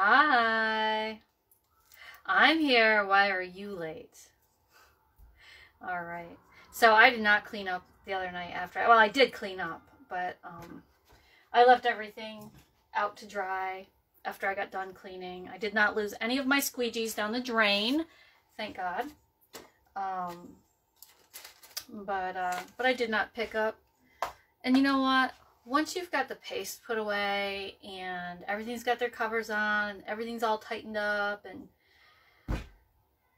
Hi. I'm here. Why are you late? All right. So I did not clean up the other night after. Well, I did clean up, but I left everything out to dry after I got done cleaning. I did not lose any of my squeegees down the drain, thank God. But I did not pick up. And you know what? Once you've got the paste put away and everything's got their covers on, and everything's all tightened up and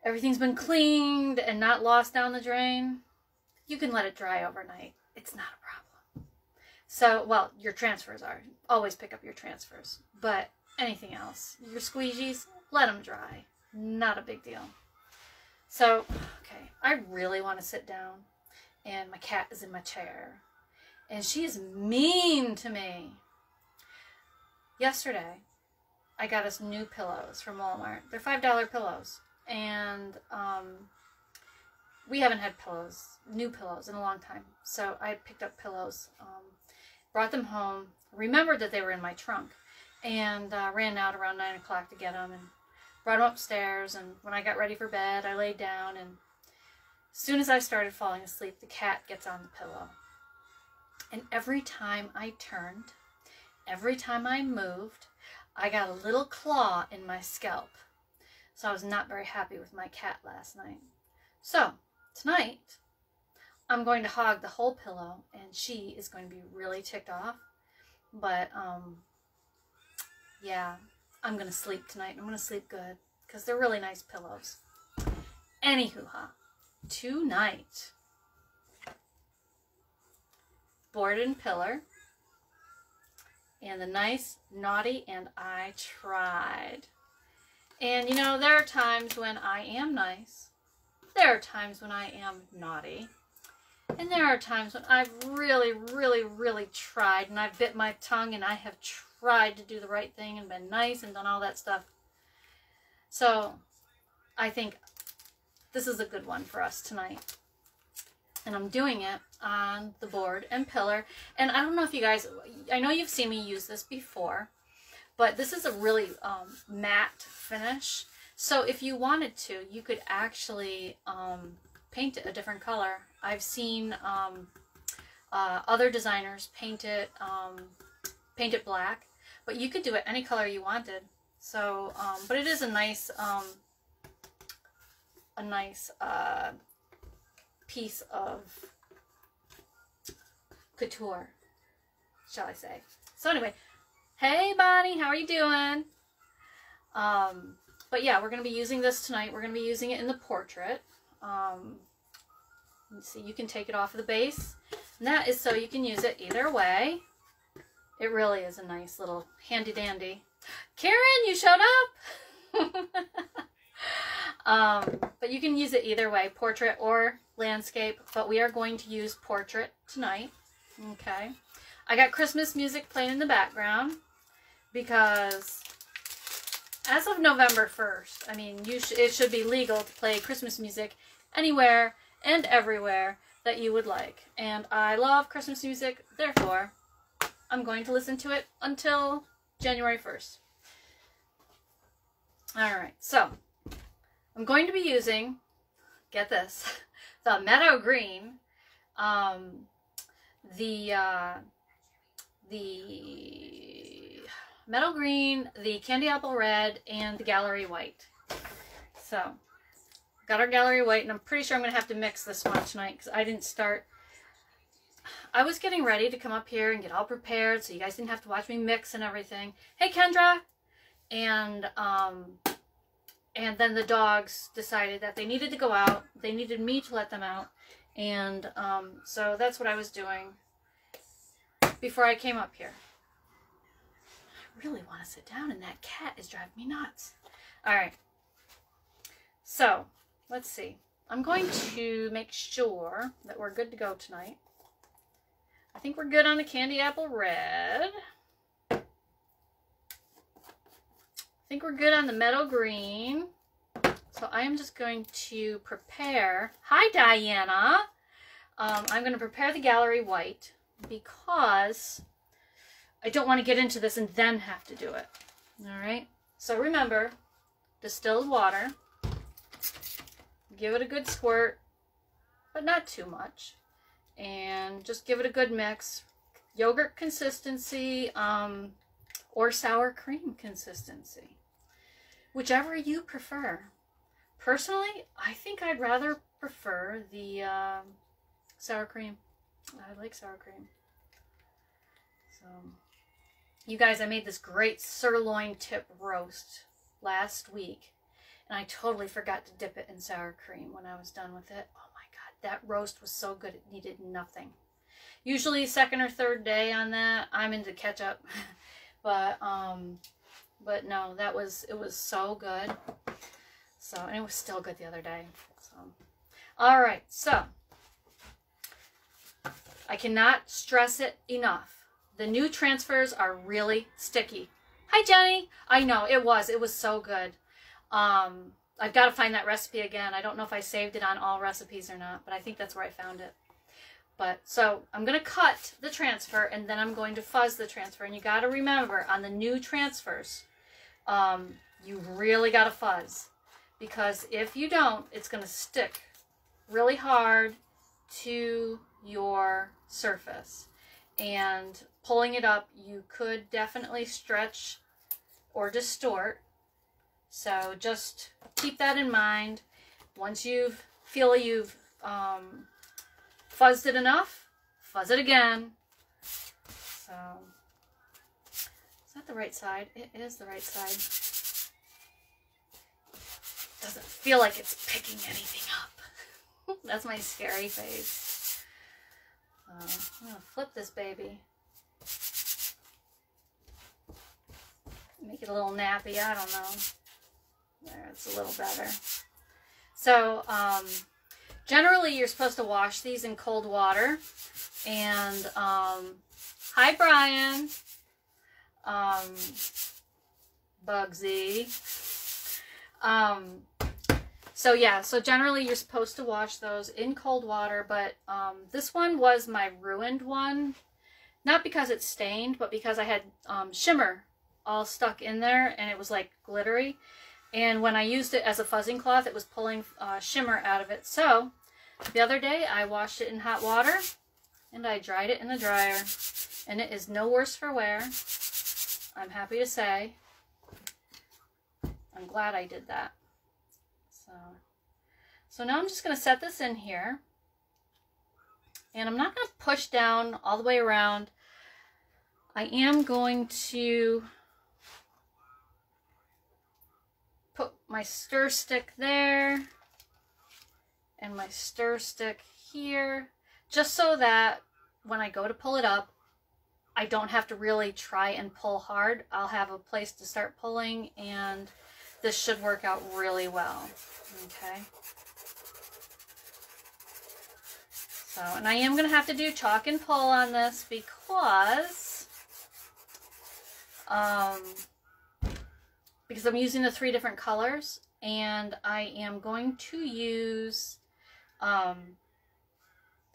everything's been cleaned and not lost down the drain, you can let it dry overnight. It's not a problem. So, well, your transfers are. Always pick up your transfers. But anything else, your squeegees, let them dry. Not a big deal. So, okay, I really want to sit down, and my cat is in my chair, and she is mean to me. Yesterday, I got us new pillows from Walmart. They're $5 pillows, and we haven't had new pillows in a long time. So I picked up pillows, brought them home, remembered that they were in my trunk, and ran out around 9 o'clock to get them, and brought them upstairs. And when I got ready for bed, I laid down, and as soon as I started falling asleep, the cat gets on the pillow. And every time I turned, every time I moved, I got a little claw in my scalp. So I was not very happy with my cat last night. So tonight, I'm going to hog the whole pillow, and she is going to be really ticked off. But, yeah, I'm going to sleep tonight. I'm going to sleep good because they're really nice pillows. Anywho-ha, tonight, Board and Pillar, and the nice Naughty and I Tried. And you know, there are times when I am nice, there are times when I am naughty, and there are times when I've really, really, really tried, and I've bit my tongue, and I have tried to do the right thing and been nice and done all that stuff. So I think this is a good one for us tonight. And I'm doing it on the Board and Pillar. And I don't know if you guys, I know you've seen me use this before, but this is a really matte finish. So if you wanted to, you could actually paint it a different color. I've seen other designers paint it black, but you could do it any color you wanted. So, but it is a nice piece of couture, shall I say. So anyway, hey Bonnie, how are you doing? But yeah, we're going to be using this tonight. We're going to be using it in the portrait. Let's see, you can take it off of the base. And that is so you can use it either way. It really is a nice little handy dandy. Karen, you showed up! But you can use it either way, portrait or landscape, but we are going to use portrait tonight. Okay. I got Christmas music playing in the background because as of November 1st, I mean, it should be legal to play Christmas music anywhere and everywhere that you would like. And I love Christmas music, therefore, I'm going to listen to it until January 1st. Alright, so I'm going to be using, get this, the Meadow Green, the Meadow Green, the Candy Apple Red, and the Gallery White. So, got our Gallery White, and I'm pretty sure I'm going to have to mix this one tonight because I didn't start. I was getting ready to come up here and get all prepared so you guys didn't have to watch me mix and everything. Hey, Kendra! And then the dogs decided that they needed to go out. They needed me to let them out. And so that's what I was doing before I came up here. I really want to sit down, and that cat is driving me nuts. Alright. So, let's see. I'm going to make sure that we're good to go tonight. I think we're good on the Candy Apple Red. I think we're good on the Meadow Green. So I am just going to prepare. Hi, Diana. I'm going to prepare the Gallery White because I don't want to get into this and then have to do it. All right. So remember, distilled water, give it a good squirt, but not too much, and just give it a good mix. Yogurt consistency, or sour cream consistency, whichever you prefer. Personally, I think I'd rather prefer the sour cream. I like sour cream. So, you guys, I made this great sirloin tip roast last week, and I totally forgot to dip it in sour cream when I was done with it. Oh my God, that roast was so good, it needed nothing. Usually second or third day on that, I'm into ketchup. But no, it was so good. So, and it was still good the other day. So, all right, so I cannot stress it enough. The new transfers are really sticky. Hi, Jenny. I know, it was so good. I've got to find that recipe again. I don't know if I saved it on all recipes or not, but I think that's where I found it. But so I'm going to cut the transfer, and then I'm going to fuzz the transfer. And you got to remember, on the new transfers, you really got to fuzz, because if you don't, it's going to stick really hard to your surface. And pulling it up, you could definitely stretch or distort. So just keep that in mind. Once you feel you've fuzzed it enough, fuzz it again. So, is that the right side? It is the right side. Doesn't feel like it's picking anything up. That's my scary face. I'm gonna flip this baby. Make it a little nappy, I don't know. There, it's a little better. So, generally, you're supposed to wash these in cold water. And, hi, Brian. Bugsy. So, yeah, so generally, you're supposed to wash those in cold water. But this one was my ruined one. Not because it's stained, but because I had shimmer all stuck in there. And it was, like, glittery. And when I used it as a fuzzing cloth, it was pulling shimmer out of it. So, the other day, I washed it in hot water, and I dried it in the dryer. And it is no worse for wear. I'm happy to say. I'm glad I did that. So now I'm just going to set this in here. And I'm not going to push down all the way around. I am going to put my stir stick there and my stir stick here, just so that when I go to pull it up, I don't have to really try and pull hard. I'll have a place to start pulling, and this should work out really well. Okay. So, and I am going to have to do chalk and pull on this because I'm using the 3 different colors, and I am going to use,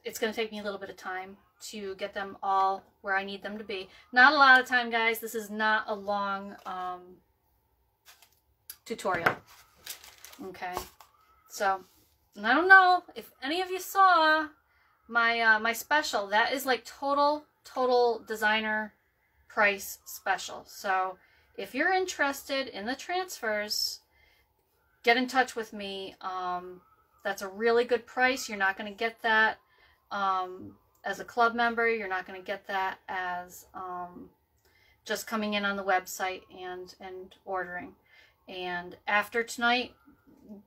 it's going to take me a little bit of time to get them all where I need them to be. Not a lot of time, guys. This is not a long tutorial. Okay. So, and I don't know if any of you saw my my special. That is like total designer price special. So if you're interested in the transfers, get in touch with me. That's a really good price. You're not going to get that as a club member. You're not going to get that as just coming in on the website and ordering. And after tonight,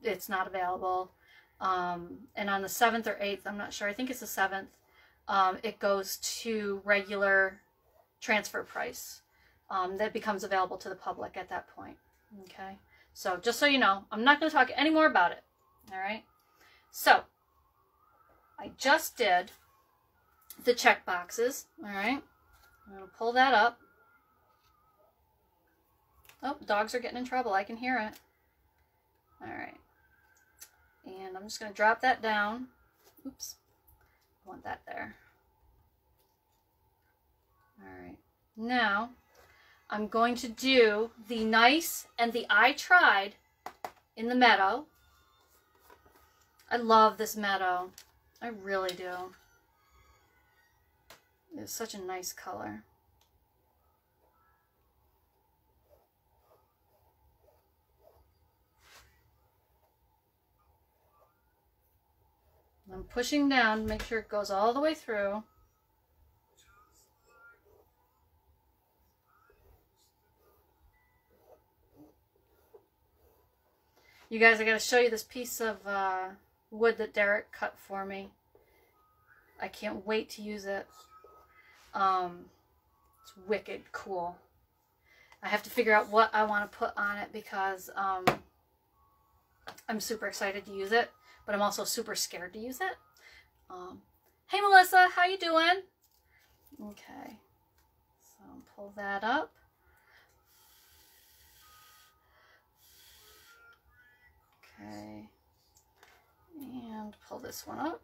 it's not available. And on the 7th or 8th, I'm not sure, I think it's the 7th, it goes to regular transfer price. That becomes available to the public at that point. Okay, so just so you know, I'm not going to talk any more about it. All right, so I just did the check boxes. All right, I'm going to pull that up. Oh, dogs are getting in trouble. I can hear it. All right. And I'm just going to drop that down. Oops. I want that there. All right. Now, I'm going to do the Nice and the I Tried in the meadow. I love this meadow. I really do. It's such a nice color. I'm pushing down to make sure it goes all the way through. You guys, I gotta show you this piece of wood that Derek cut for me. I can't wait to use it. It's wicked cool. I have to figure out what I want to put on it because I'm super excited to use it, but I'm also super scared to use it. Hey Melissa, how you doing? Okay, so pull that up. Okay, and pull this one up.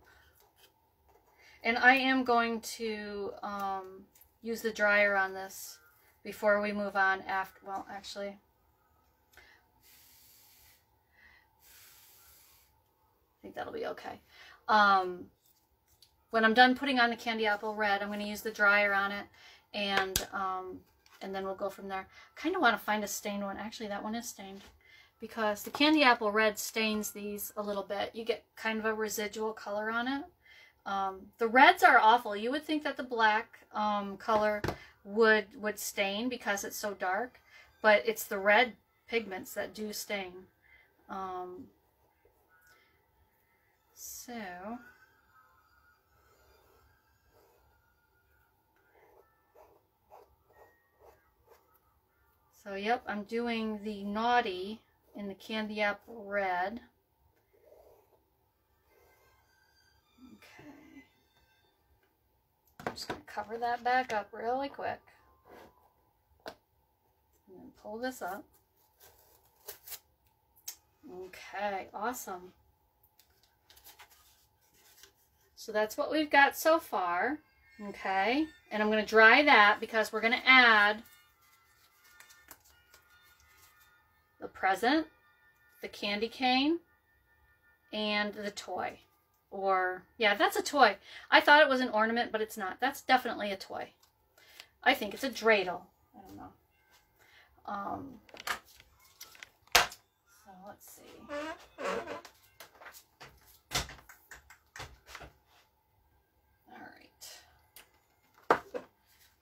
And I am going to use the dryer on this before we move on after, well, actually, I think that'll be okay. When I'm done putting on the candy apple red, I'm going to use the dryer on it, and then we'll go from there. Kind of want to find a stained one. Actually, that one is stained, because the candy apple red stains these a little bit. You get kind of a residual color on it. The reds are awful. You would think that the black color would stain because it's so dark, but it's the red pigments that do stain. So yep, I'm doing the Naughty in the candy apple red. Okay. I'm just going to cover that back up really quick. And then pull this up. Okay, awesome. So that's what we've got so far. Okay, and I'm going to dry that because we're going to add the present, the candy cane, and the toy. Or, yeah, that's a toy. I thought it was an ornament, but it's not. That's definitely a toy. I think it's a dreidel. I don't know. So let's see. All right.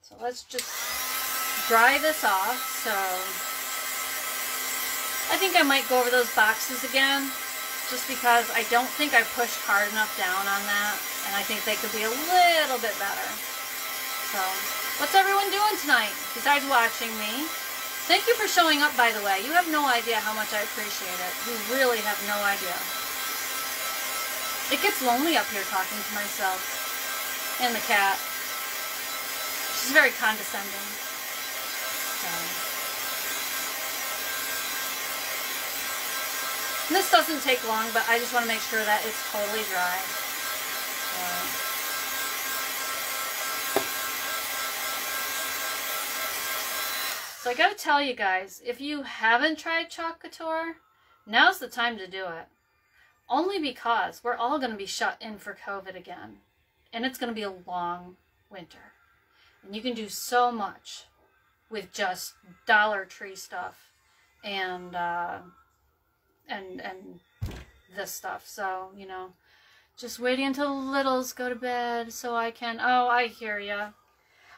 So let's just dry this off. So I think I might go over those boxes again, just because I don't think I pushed hard enough down on that, and I think they could be a little bit better. So, what's everyone doing tonight besides watching me? Thank you for showing up, by the way. You have no idea how much I appreciate it. You really have no idea. It gets lonely up here talking to myself and the cat. She's very condescending. So. This doesn't take long, but I just want to make sure that it's totally dry. So I gotta tell you guys, if you haven't tried Chalk Couture, now's the time to do it. Only because we're all going to be shut in for COVID again. And it's going to be a long winter. And you can do so much with just Dollar Tree stuff and this stuff. So, you know, just waiting until the littles go to bed so I can, oh, I hear ya.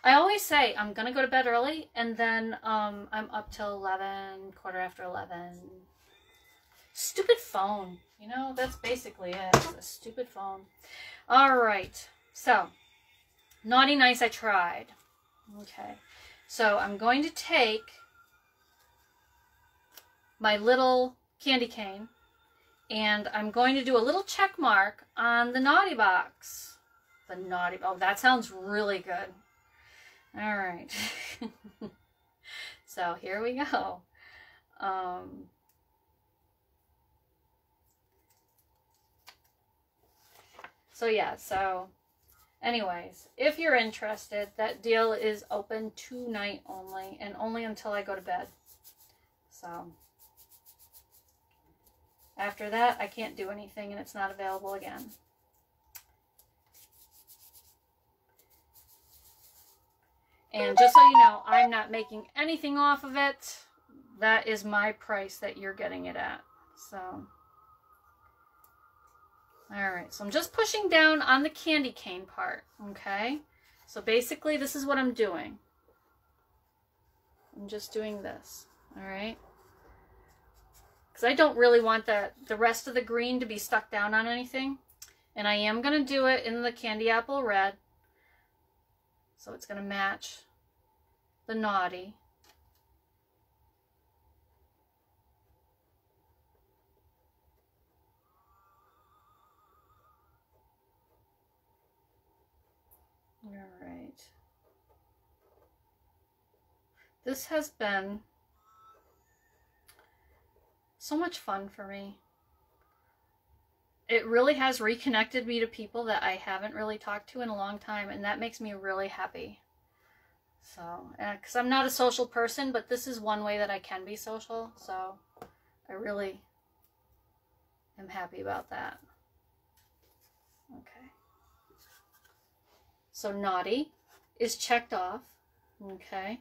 I always say I'm going to go to bed early, and then I'm up till 11, quarter after 11. Stupid phone. You know, that's basically it. It's a stupid phone. All right. So, Naughty Nice I Tried. Okay. So, I'm going to take my little candy cane, and I'm going to do a little check mark on the Naughty box. The Naughty, oh, that sounds really good. All right. So here we go. So yeah, so Anyways, if you're interested, that deal is open tonight only, and only until I go to bed. So after that, I can't do anything, and it's not available again. And just so you know, I'm not making anything off of it. That is my price that you're getting it at. So, all right. So I'm just pushing down on the candy cane part, okay? So basically, this is what I'm doing. I'm just doing this, all right? Because I don't really want the rest of the green to be stuck down on anything. And I am going to do it in the candy apple red. So it's going to match the naughty. All right. This has been so much fun for me. It really has reconnected me to people that I haven't really talked to in a long time, and that makes me really happy. So, because I'm not a social person, but this is one way that I can be social, so I really am happy about that. Okay. So naughty is checked off. Okay.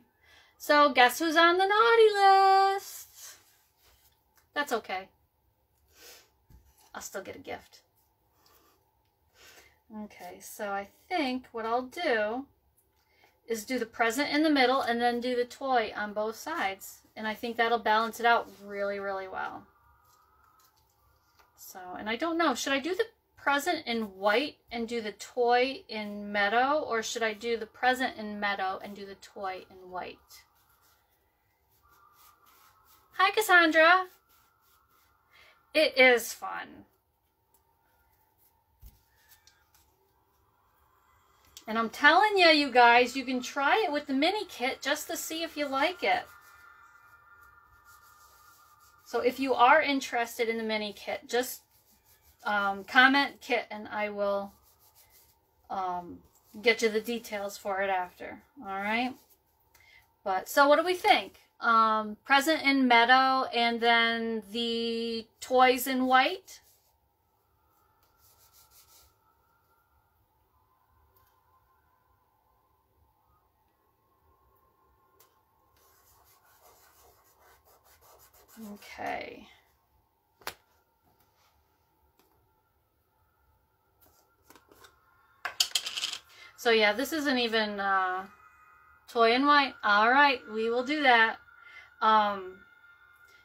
So guess who's on the naughty list? That's okay. I'll still get a gift. Okay, so I think what I'll do is do the present in the middle and then do the toy on both sides. And I think that'll balance it out really, really well. So, and I don't know, should I do the present in white and do the toy in meadow, or should I do the present in meadow and do the toy in white? Hi, Cassandra. It is fun. And I'm telling you, you guys, you can try it with the mini kit just to see if you like it. So if you are interested in the mini kit, just comment kit and I will get you the details for it after. All right. But so what do we think? Present in meadow and then the toys in white. Okay. So yeah, this isn't even toy in white. All right, we will do that.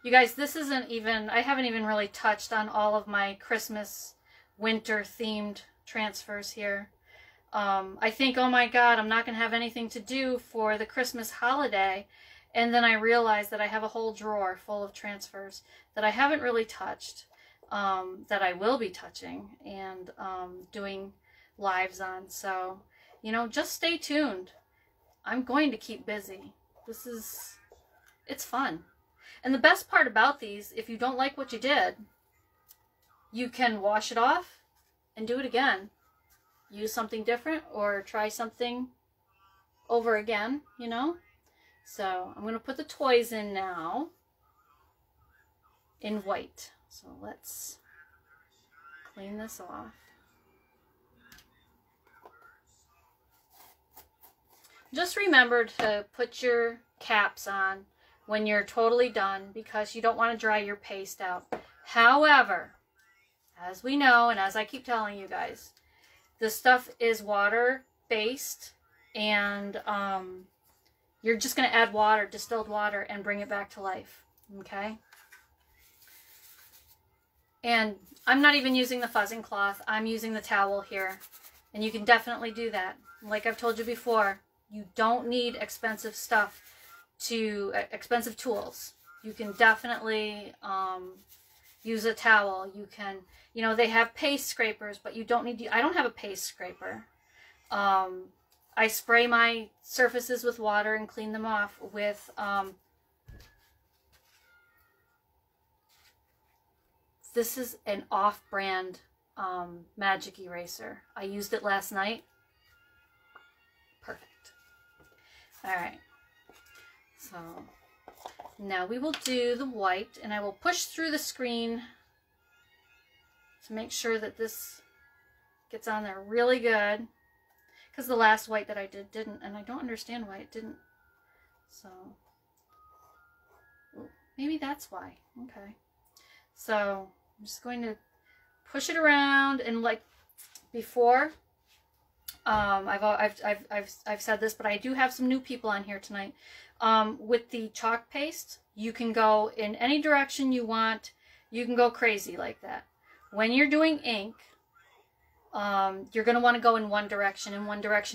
You guys, this isn't even, I haven't even really touched on all of my Christmas winter themed transfers here. I think, oh my God, I'm not going to have anything to do for the Christmas holiday. And then I realized that I have a whole drawer full of transfers that I haven't really touched, that I will be touching and doing lives on. So, you know, just stay tuned. I'm going to keep busy. It's fun. And the best part about these, if you don't like what you did, you can wash it off and do it again. Use something different or try something over again, you know? So I'm going to put the toys in now in white. So let's clean this off. Just remember to put your caps on when you're totally done because you don't want to dry your paste out. However, as we know, and as I keep telling you guys, this stuff is water-based, and you're just going to add water, distilled water, and bring it back to life, okay? And I'm not even using the fuzzing cloth. I'm using the towel here, and you can definitely do that. Like I've told you before, you don't need expensive stuff expensive tools. You can definitely use a towel. You can, you know, they have paste scrapers, but you don't need, I don't have a paste scraper. I spray my surfaces with water and clean them off with, this is an off-brand magic eraser. I used it last night All right. So now we will do the white, and I will push through the screen to make sure that this gets on there really good, because the last white that I did didn't, and I don't understand why it didn't. So maybe that's why. Okay. So I'm just going to push it around, and like before, I've said this, but I do have some new people on here tonight. With the chalk paste, you can go in any direction you want. You can go crazy like that. When you're doing ink, you're going to want to go in one direction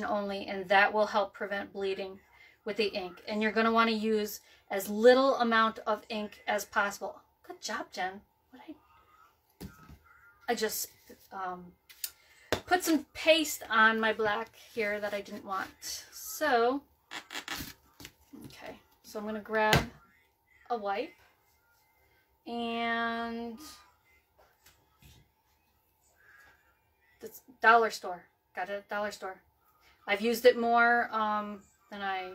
only, and that will help prevent bleeding with the ink. And you're going to want to use as little amount of ink as possible. Good job, Jen. I just put some paste on my black here that I didn't want. So, okay. So I'm going to grab a wipe, and it's dollar store. Got it at dollar store. I've used it more than I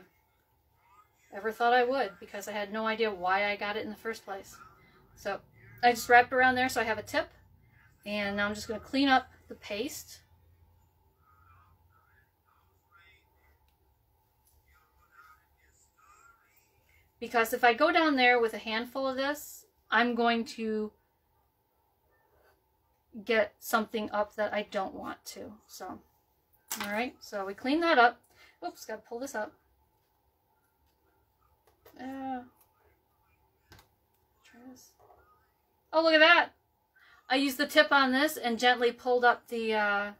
ever thought I would, because I had no idea why I got it in the first place. So I just wrapped around there so I have a tip, and now I'm just going to clean up the paste. Because if I go down there with a handful of this, I'm going to get something up that I don't want to. So, all right, so we clean that up. Oops, got to pull this up. Try this. Oh, look at that. I used the tip on this and gently pulled up the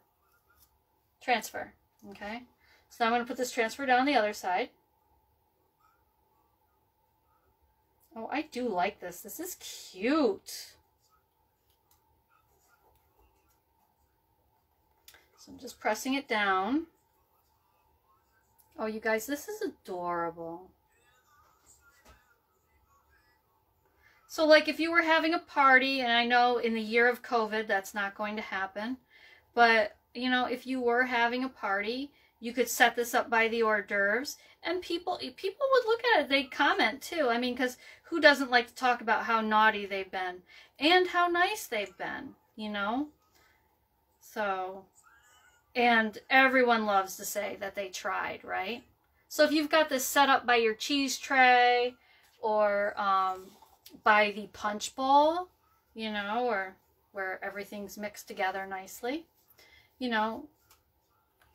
transfer. Okay, so now I'm going to put this transfer down the other side. Oh, I do like this. This is cute. So I'm just pressing it down. Oh, you guys, this is adorable. So like if you were having a party, and I know in the year of COVID that's not going to happen, but you know, if you were having a party, you could set this up by the hors d'oeuvres, and people would look at it. They'd comment too. I mean, because who doesn't like to talk about how naughty they've been and how nice they've been, you know? So, and everyone loves to say that they tried, right? So if you've got this set up by your cheese tray, or by the punch bowl, you know, or where everything's mixed together nicely, you know,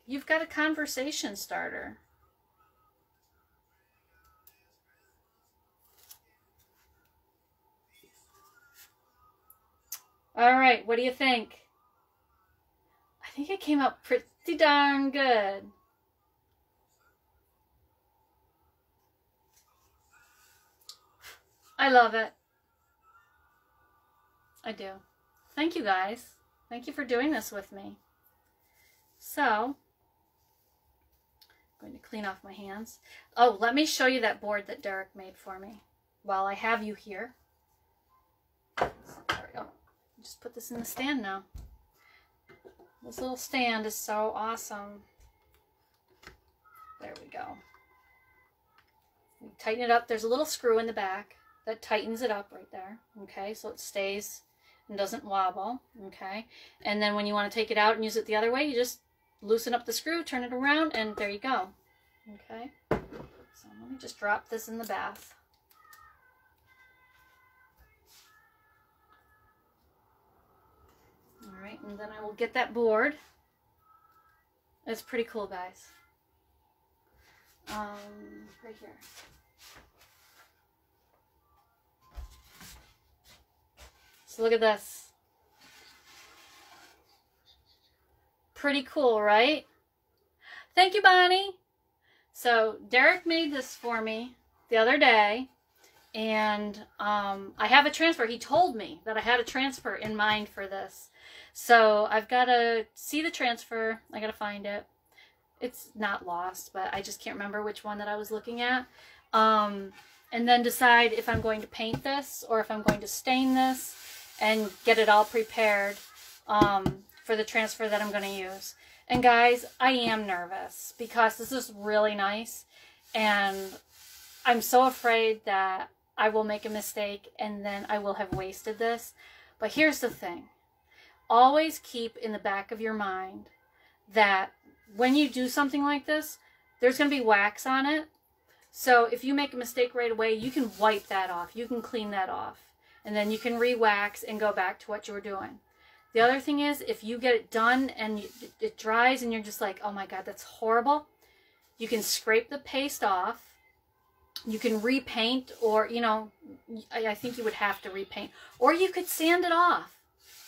you've got a conversation starter. All right, what do you think? I think it came out pretty darn good. I love it. I do. Thank you guys. Thank you for doing this with me. So, I'm going to clean off my hands. Oh, let me show you that board that Derek made for me while I have you here. There we go. Just put this in the stand now. This little stand is so awesome. There we go. We tighten it up. There's a little screw in the back that tightens it up right there. Okay, so it stays and doesn't wobble. Okay, and then when you want to take it out and use it the other way, you just loosen up the screw, turn it around, and there you go. Okay, so let me just drop this in the bath. All right, and then I will get that board. It's pretty cool, guys. Right here. So look at this. Pretty cool, right? Thank you, Bonnie. So Derek made this for me the other day, and I have a transfer. He told me that I had a transfer in mind for this. So I've got to see the transfer. I got to find it. It's not lost, but I just can't remember which one that I was looking at. And then decide if I'm going to paint this or if I'm going to stain this and get it all prepared for the transfer that I'm going to use. And guys, I am nervous because this is really nice. And I'm so afraid that I will make a mistake and then I will have wasted this. But here's the thing. Always keep in the back of your mind that when you do something like this, there's going to be wax on it. So if you make a mistake right away, you can wipe that off. You can clean that off. And then you can re-wax and go back to what you were doing. The other thing is, if you get it done and it dries and you're just like, oh my God, that's horrible, you can scrape the paste off. You can repaint, or, you know, I think you would have to repaint. Or you could sand it off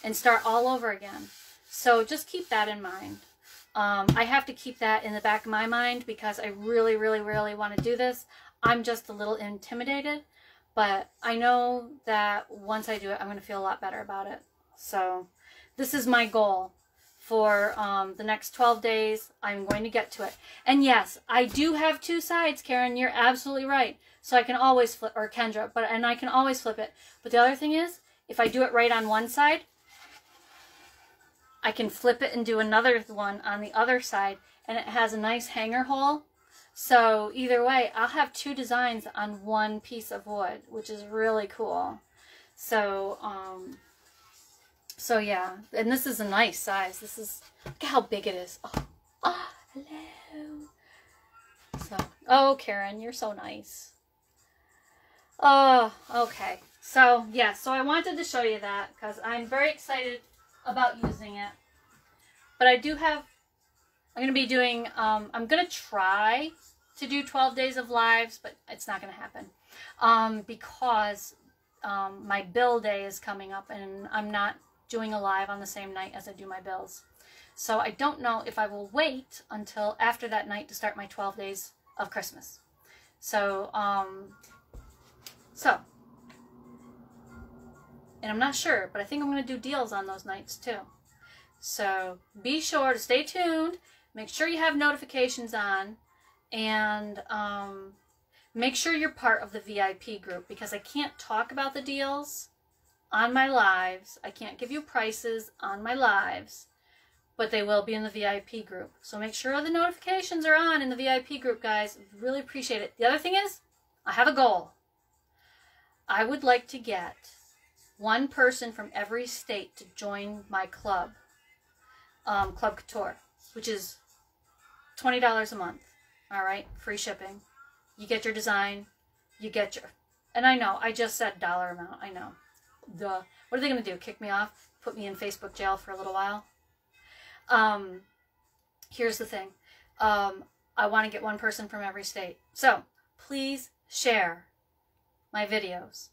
and start all over again. So just keep that in mind. I have to keep that in the back of my mind because I really, really, really want to do this. I'm just a little intimidated, but I know that once I do it, I'm going to feel a lot better about it. So this is my goal for the next 12 days. I'm going to get to it. And yes, I do have two sides, Karen. You're absolutely right. So I can always flip, or Kendra, and I can always flip it. But the other thing is, if I do it right on one side, I can flip it and do another one on the other side, and it has a nice hanger hole. So either way, I'll have two designs on one piece of wood, which is really cool. So, so yeah, and this is a nice size. This is, look at how big it is. Oh, hello. So, oh, Karen, you're so nice. Oh, okay. So, yeah, so I wanted to show you that because I'm very excited about using it. But I do have, I'm going to be doing, I'm going to try to do 12 days of lives, but it's not going to happen because my bill day is coming up and I'm not doing a live on the same night as I do my bills. So I don't know if I will wait until after that night to start my 12 days of Christmas. So, and I'm not sure, but I think I'm going to do deals on those nights too. So be sure to stay tuned. Make sure you have notifications on, and make sure you're part of the VIP group, because I can't talk about the deals on my lives. I can't give you prices on my lives, but they will be in the VIP group. So make sure the notifications are on in the VIP group, guys. Really appreciate it. The other thing is, I have a goal. I would like to get one person from every state to join my club, Chalk Couture, which is $20 a month. All right, free shipping. You get your design, you get your, and I know, I just said dollar amount, I know. Duh. What are they going to do, kick me off? Put me in Facebook jail for a little while? Here's the thing. I want to get one person from every state. So, please share my videos.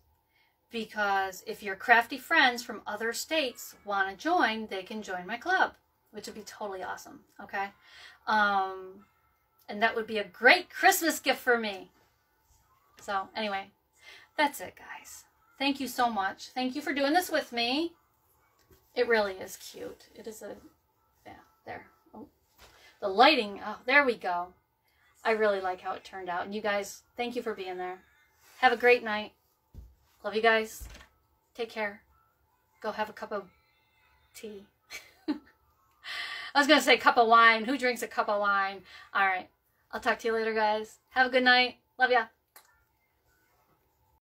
Because if your crafty friends from other states want to join, they can join my club, which would be totally awesome, okay? And that would be a great Christmas gift for me. So, anyway, that's it, guys. Thank you so much. Thank you for doing this with me. It really is cute. It is a, yeah, there. Oh, the lighting, oh, there we go. I really like how it turned out. And you guys, thank you for being there. Have a great night. Love you guys. Take care. Go have a cup of tea. I was going to say cup of wine. Who drinks a cup of wine? All right. I'll talk to you later, guys. Have a good night. Love ya.